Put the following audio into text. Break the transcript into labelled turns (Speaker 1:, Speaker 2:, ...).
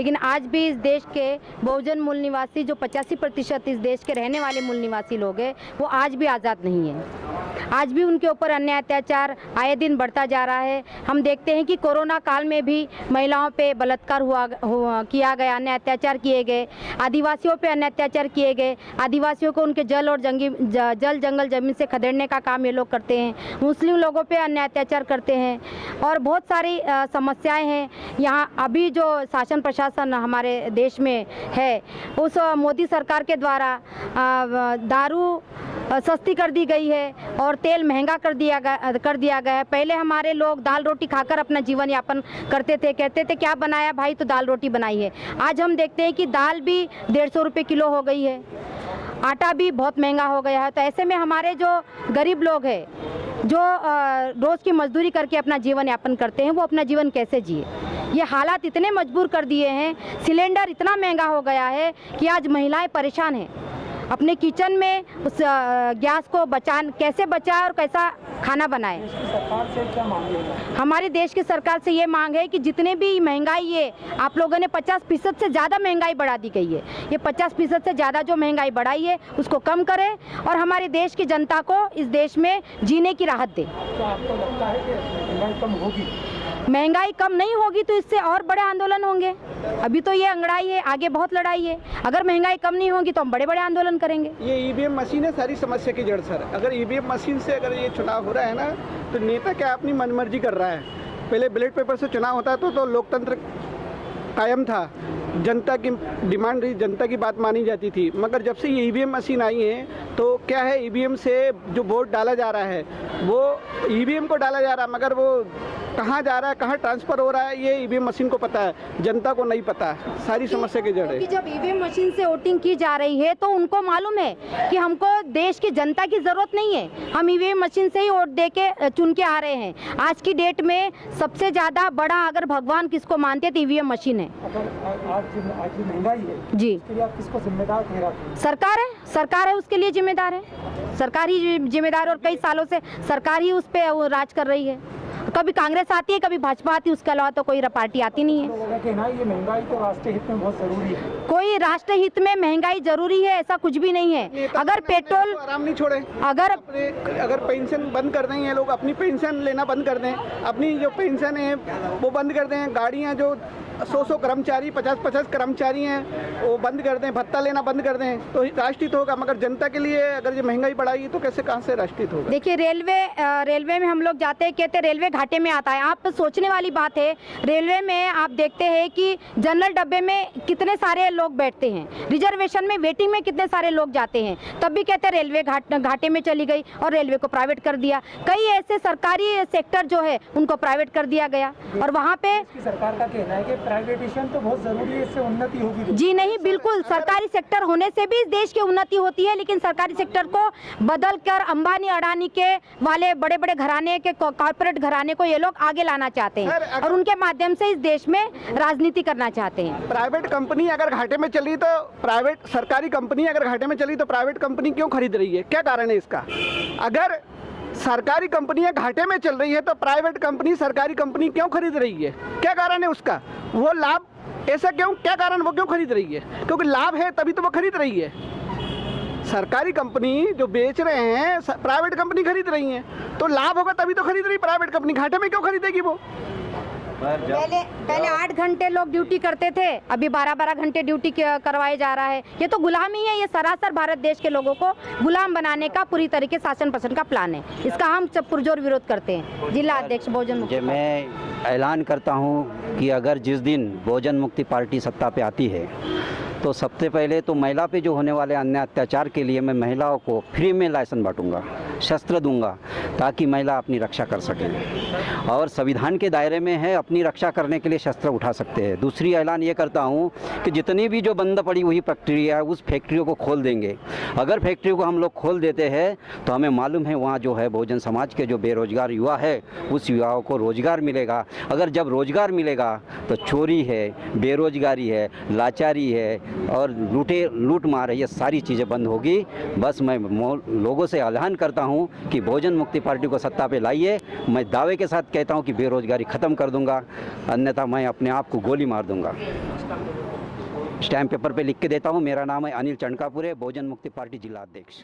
Speaker 1: लेकिन आज भी इस देश के बहुजन मूल निवासी जो 85% इस देश के रहने वाले मूल निवासी लोग हैं, वो आज भी आज़ाद नहीं है। आज भी उनके ऊपर अन्याय अत्याचार आए दिन बढ़ता जा रहा है। हम देखते हैं कि कोरोना काल में भी महिलाओं पे बलात्कार किया गया, अन्य अत्याचार किए गए, आदिवासियों पे अन्य अत्याचार किए गए, आदिवासियों को उनके जल और जल जंगल जमीन से खदेड़ने का काम ये लोग करते हैं, मुस्लिम लोगों पे अन्य अत्याचार करते हैं और बहुत सारी समस्याएं हैं। यहाँ अभी जो शासन प्रशासन हमारे देश में है, उस मोदी सरकार के द्वारा दारू सस्ती कर दी गई है और तेल महंगा कर दिया गया है। पहले हमारे लोग दाल रोटी खाकर अपना जीवन यापन करते थे, कहते थे क्या बनाया भाई, तो दाल रोटी बनाई है। आज हम देखते हैं कि दाल भी 150 रुपये किलो हो गई है, आटा भी बहुत महंगा हो गया है। तो ऐसे में हमारे जो गरीब लोग हैं, जो रोज़ की मजदूरी करके अपना जीवन यापन करते हैं, वो अपना जीवन कैसे जिए। ये हालात इतने मजबूर कर दिए हैं, सिलेंडर इतना महंगा हो गया है कि आज महिलाएं परेशान हैं। अपने किचन में उस गैस को कैसे बचाए और कैसा खाना बनाए।
Speaker 2: सरकार से क्या मांग है?
Speaker 1: हमारे देश की सरकार से ये मांग है कि जितने भी महंगाई है, आप लोगों ने 50% से ज़्यादा महंगाई बढ़ा दी गई है। ये 50% से ज़्यादा जो महंगाई बढ़ाई है उसको कम करें और हमारे देश की जनता को इस देश में जीने की राहत दें।
Speaker 2: क्या आपको लगता है कि महंगाई कम होगी?
Speaker 1: महंगाई कम नहीं होगी तो इससे और बड़े आंदोलन होंगे। अभी तो ये अंगड़ाई है, आगे बहुत लड़ाई है। अगर महंगाई कम नहीं होगी तो हम बड़े बड़े आंदोलन करेंगे।
Speaker 3: ये ईवीएम मशीन है सारी समस्या की जड़ सर। अगर ईवीएम मशीन से अगर ये चुनाव हो रहा है ना, तो नेता क्या अपनी मनमर्जी कर रहा है। पहले बैलेट पेपर से चुनाव होता तो लोकतंत्र कायम था, जनता की डिमांड रही, जनता की बात मानी जाती थी। मगर जब से ये ईवीएम मशीन आई है तो क्या है, ईवीएम से जो वोट डाला जा रहा है वो ईवीएम को डाला जा रहा है, मगर वो कहाँ जा रहा है, कहाँ ट्रांसफ़र हो रहा है, ये ईवीएम मशीन को पता है, जनता को नहीं पता है। सारी समस्या की जड़ है
Speaker 1: कि जब ईवीएम मशीन से वोटिंग की जा रही है तो उनको मालूम है कि हमको देश की जनता की ज़रूरत नहीं है, हम ईवीएम मशीन से ही वोट दे के चुन के आ रहे हैं। आज की डेट में सबसे ज़्यादा बड़ा अगर भगवान किसको मानते हैं तो ईवीएम मशीन है।
Speaker 2: आज महंगाई है
Speaker 1: जी,
Speaker 2: उसके लिए आप किसको जिम्मेदार ठहराते हैं?
Speaker 1: सरकार है उसके लिए जिम्मेदार है। सरकार ही जिम्मेदार और कई सालों से सरकार ही उस पर राज कर रही है। कभी कांग्रेस आती है, कभी भाजपा आती है, उसके अलावा तो कोई पार्टी आती नहीं है।
Speaker 2: लोगों का कहना है ये महंगाई तो राष्ट्रीय हित में बहुत जरूरी है।
Speaker 1: कोई राष्ट्र हित में महंगाई जरूरी है ऐसा कुछ भी नहीं है। अगर पेट्रोल
Speaker 3: आराम नहीं छोड़े, अगर पेंशन बंद कर दें, ये लोग अपनी पेंशन लेना बंद कर दें, अपनी जो पेंशन है वो बंद कर दें, गाड़ियाँ जो 100 कर्मचारी 50 कर्मचारी हैं वो बंद कर दें, भत्ता लेना बंद कर दें, तो राष्ट्रीय होगा। मगर जनता के लिए अगर ये महंगाई बढ़ाई तो कैसे, कहाँ से राष्ट्रीय होगा।
Speaker 1: देखिए रेलवे में हम लोग जाते हैं, कहते रेलवे घाटे में आता है। आप सोचने वाली बात है, रेलवे में आप देखते हैं कि जनरल डब्बे में कितने सारे लोग बैठते हैं, रिजर्वेशन में वेटिंग में कितने सारे लोग जाते हैं, तब भी कहते हैं रेलवे घाटे में चली गई और रेलवे को प्राइवेट कर दिया। कई ऐसे सरकारी सेक्टर जो है उनको प्राइवेट कर दिया गया और वहाँ पे
Speaker 2: सरकार का कहना है कि प्राइवेटेशन तो बहुत जरूरी है, इससे उन्नति होगी।
Speaker 1: जी नहीं, बिल्कुल सरकारी सेक्टर होने से भी इस देश की उन्नति होती है, लेकिन सरकारी सेक्टर को बदल कर अंबानी अडानी के वाले बड़े बड़े घराने के, कॉर्पोरेट घराने को ये लोग आगे लाना चाहते हैं और उनके माध्यम से इस देश में राजनीति करना चाहते हैं।
Speaker 3: प्राइवेट कंपनी अगर घाटे में चली तो सरकारी कंपनी अगर घाटे में चली तो प्राइवेट कंपनी क्यों खरीद रही है? क्या कारण है इसका? अगर सरकारी कंपनियां घाटे में चल रही है तो प्राइवेट कंपनी सरकारी कंपनी क्यों खरीद रही है? क्या कारण है उसका? वो लाभ ऐसा क्यों, क्या कारण वो क्यों खरीद रही है? क्योंकि लाभ है तभी तो वो खरीद रही है। सरकारी कंपनी जो बेच रहे हैं प्राइवेट कंपनी खरीद रही है, तो लाभ होगा तभी तो खरीद रही प्राइवेट कंपनी। घाटे में क्यों खरीदेगी वो?
Speaker 1: पहले 8 घंटे लोग ड्यूटी करते थे, अभी 12-12 घंटे ड्यूटी करवाए जा रहा है। ये तो गुलामी है, ये सरासर भारत देश के लोगों को गुलाम बनाने का पूरी तरीके शासन प्रशासन का प्लान है। इसका हम सब पुरजोर विरोध करते हैं। जिला अध्यक्ष बहुजन मुक्ति
Speaker 4: मैं ऐलान करता हूँ कि अगर जिस दिन बहुजन मुक्ति पार्टी सत्ता पे आती है तो सबसे पहले तो महिला पे जो होने वाले अन्य अत्याचार के लिए मैं महिलाओं को फ्री में लाइसेंस बांटूंगा, शस्त्र दूंगा, ताकि महिला अपनी रक्षा कर सकें और संविधान के दायरे में है, अपनी रक्षा करने के लिए शस्त्र उठा सकते हैं। दूसरी ऐलान ये करता हूँ कि जितनी भी जो बंद पड़ी हुई फैक्ट्रियाँ है उस फैक्ट्रियों को खोल देंगे। अगर फैक्ट्रियों को हम लोग खोल देते हैं तो हमें मालूम है वहाँ जो है बहुजन समाज के जो बेरोजगार युवा है उस युवाओं को रोजगार मिलेगा। अगर जब रोजगार मिलेगा तो चोरी है, बेरोजगारी है, लाचारी है और लूट मार है, ये सारी चीज़ें बंद होगी। बस मैं लोगों से ऐलान करता हूँ कि बहुजन मुक्ति पार्टी को सत्ता पे लाइए। मैं दावे के साथ कहता हूँ कि बेरोजगारी ख़त्म कर दूंगा, अन्यथा मैं अपने आप को गोली मार दूंगा। स्टैम्प पेपर पे लिख के देता हूँ। मेरा नाम है अनिल चंडकापुरे, बहुजन मुक्ति पार्टी जिला अध्यक्ष।